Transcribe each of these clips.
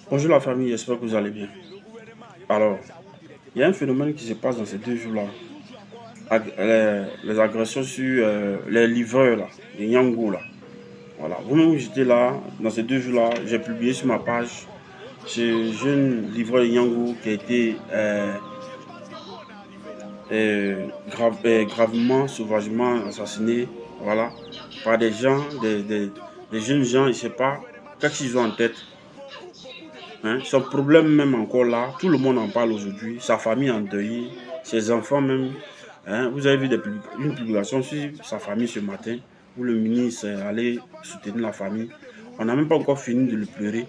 Bonjour la famille, j'espère que vous allez bien. Alors, il y a un phénomène qui se passe dans ces 2 jours-là. Les agressions sur les livreurs, là, les Nyangou, là. Voilà. Vous-même, j'étais là, dans ces 2 jours-là, j'ai publié sur ma page ce jeune livreur Nyangou qui a été gravement, sauvagement assassiné, voilà, par des gens, des jeunes gens, je ne sais pas qu'est-ce qu'ils ont en tête. Hein? Son problème même encore là, tout le monde en parle aujourd'hui, sa famille endeuillée, ses enfants même. Hein? Vous avez vu une publication sur sa famille ce matin, où le ministre est allé soutenir la famille. On n'a même pas encore fini de le pleurer.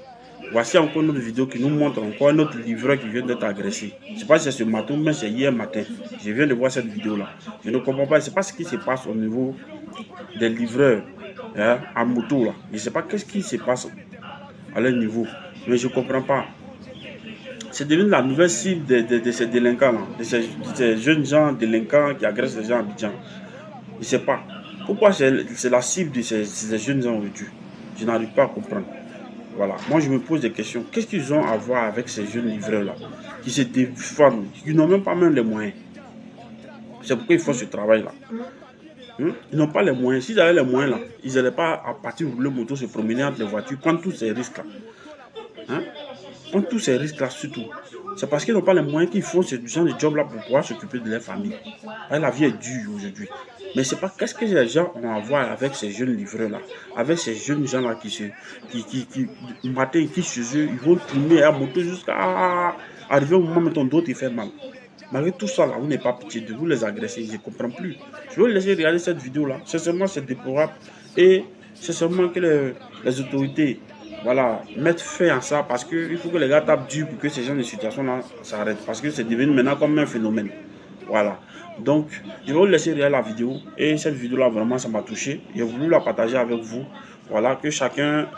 Voici encore une autre vidéo qui nous montre encore un autre livreur qui vient d'être agressé. Je ne sais pas si c'est ce matin, mais c'est hier matin. Je viens de voir cette vidéo-là. Je ne comprends pas, je ne sais pas ce qui se passe au niveau des livreurs, hein, à moto là. Je ne sais pas qu'est-ce qui se passe à leur niveau. Mais je ne comprends pas. C'est devenu la nouvelle cible de ces délinquants-là, de ces jeunes gens délinquants qui agressent les gens à Abidjan. Je ne sais pas. Pourquoi c'est la cible de ces jeunes gens aujourd'hui? Je n'arrive pas à comprendre. Voilà. Moi, je me pose des questions. Qu'est-ce qu'ils ont à voir avec ces jeunes livreurs-là qui se défendent, qui n'ont même pas les moyens? C'est pourquoi ils font ce travail-là. Ils n'ont pas les moyens. S'ils avaient les moyens, là, ils n'allaient pas à partir de leur moto, se promener entre les voitures, prendre tous ces risques-là. Prendre tous ces risques-là surtout. C'est parce qu'ils n'ont pas les moyens qu'ils font ce genre de job-là pour pouvoir s'occuper de leur famille. La vie est dure aujourd'hui. Mais c'est pas qu'est-ce que les gens ont à voir avec ces jeunes livreurs-là, avec ces jeunes gens-là qui le matin, qui chez eux, ils vont tourner à moto jusqu'à arriver au moment où ton dos te fait mal. Malgré tout ça, là, vous n'avez pas pitié de vous les agresser, je ne comprends plus. Je vais vous laisser regarder cette vidéo-là. Sincèrement, c'est déplorable. Et c'est seulement que les autorités, voilà, mettent fin à ça parce qu'il faut que les gars tapent dur pour que ces genres de situations-là s'arrêtent. Parce que c'est devenu maintenant comme un phénomène. Voilà. Donc, je vais vous laisser regarder la vidéo. Et cette vidéo-là, vraiment, ça m'a touché. J'ai voulu la partager avec vous. Voilà, que chacun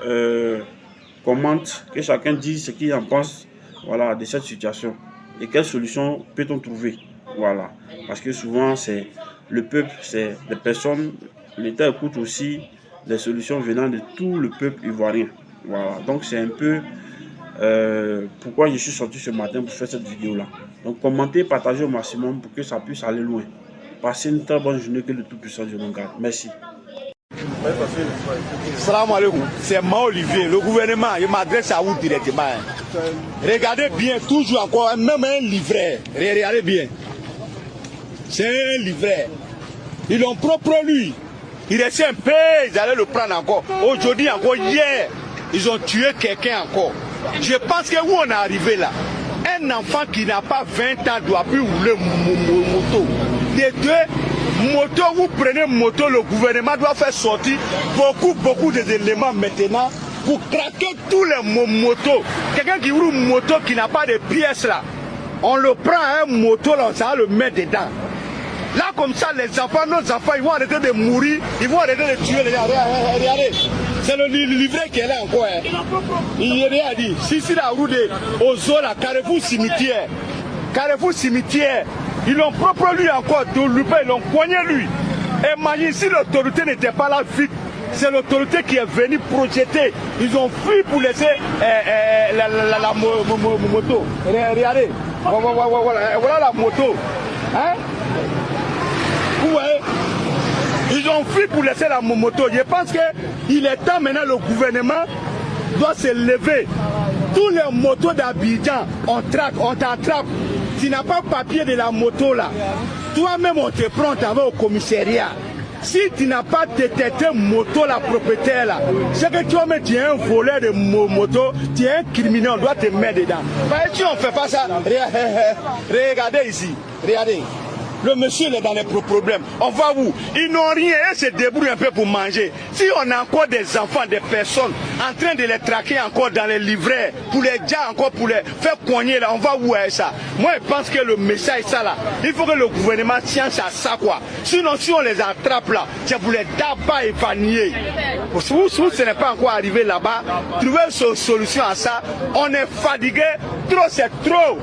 commente, que chacun dise ce qu'il en pense, voilà, de cette situation. Et quelle solution peut-on trouver? Voilà. Parce que souvent, c'est le peuple, c'est les personnes. L'État écoute aussi les solutions venant de tout le peuple ivoirien. Voilà. Donc, c'est un peu pourquoi je suis sorti ce matin pour faire cette vidéo-là. Donc, commentez, partagez au maximum pour que ça puisse aller loin. Passez une très bonne journée, que le Tout-Puissant Dieu nous garde. Merci. Salam alaikum, c'est Mao Olivier, le gouvernement, il m'adresse à vous directement. Regardez bien, toujours encore, même un livret, regardez bien. C'est un livret. Ils l'ont propre lui. Il restait un peu, ils allaient le prendre encore. Aujourd'hui encore, hier, ils ont tué quelqu'un encore. Je pense que où on est arrivé là, un enfant qui n'a pas 20 ans doit plus rouler moto. Les deux motos, vous prenez moto, le gouvernement doit faire sortir beaucoup d'éléments maintenant pour craquer tous les motos. Quelqu'un qui roule une moto qui n'a pas de pièces là, on le prend un moto là, ça va le mettre dedans. Là comme ça, les enfants, nos enfants, ils vont arrêter de mourir, ils vont arrêter de tuer les gens. Regardez, c'est le livret qui est là encore. Hein. Il a dit, si la route aux zones, Carrefour cimetière. Carrefour cimetière, ils l'ont propre lui encore, ils l'ont poigné lui. Imagine si l'autorité n'était pas là vite, c'est l'autorité qui est venue projeter. Ils ont fui pour laisser la moto. Regardez, voilà la moto. Hein? Vous voyez? Ils ont fui pour laisser la moto. Je pense qu'il est temps maintenant, le gouvernement doit se lever. Tous les motos d'Abidjan, on traque, on t'attrape. Tu n'as pas papier de la moto là. Toi-même, on te prend, t'en vas au commissariat. Si tu n'as pas détecté moto, la propriétaire là, c'est que toi-même, tu es un voleur de moto, tu es un criminel, on doit te mettre dedans. Si on ne fait pas ça, regardez ici, regardez. Le monsieur il est dans les problèmes. On va où? Ils n'ont rien, ils se débrouillent un peu pour manger. Si on a encore des enfants, des personnes en train de les traquer encore dans les livrets, pour les gens encore pour les faire cogner là, on va où est ça? Moi je pense que le message ça là, il faut que le gouvernement tienne à ça quoi. Sinon si on les attrape là, c'est pour les d'abord évanouir. Si ce n'est pas encore arrivé là-bas, trouver une solution à ça, on est fatigué, trop c'est trop.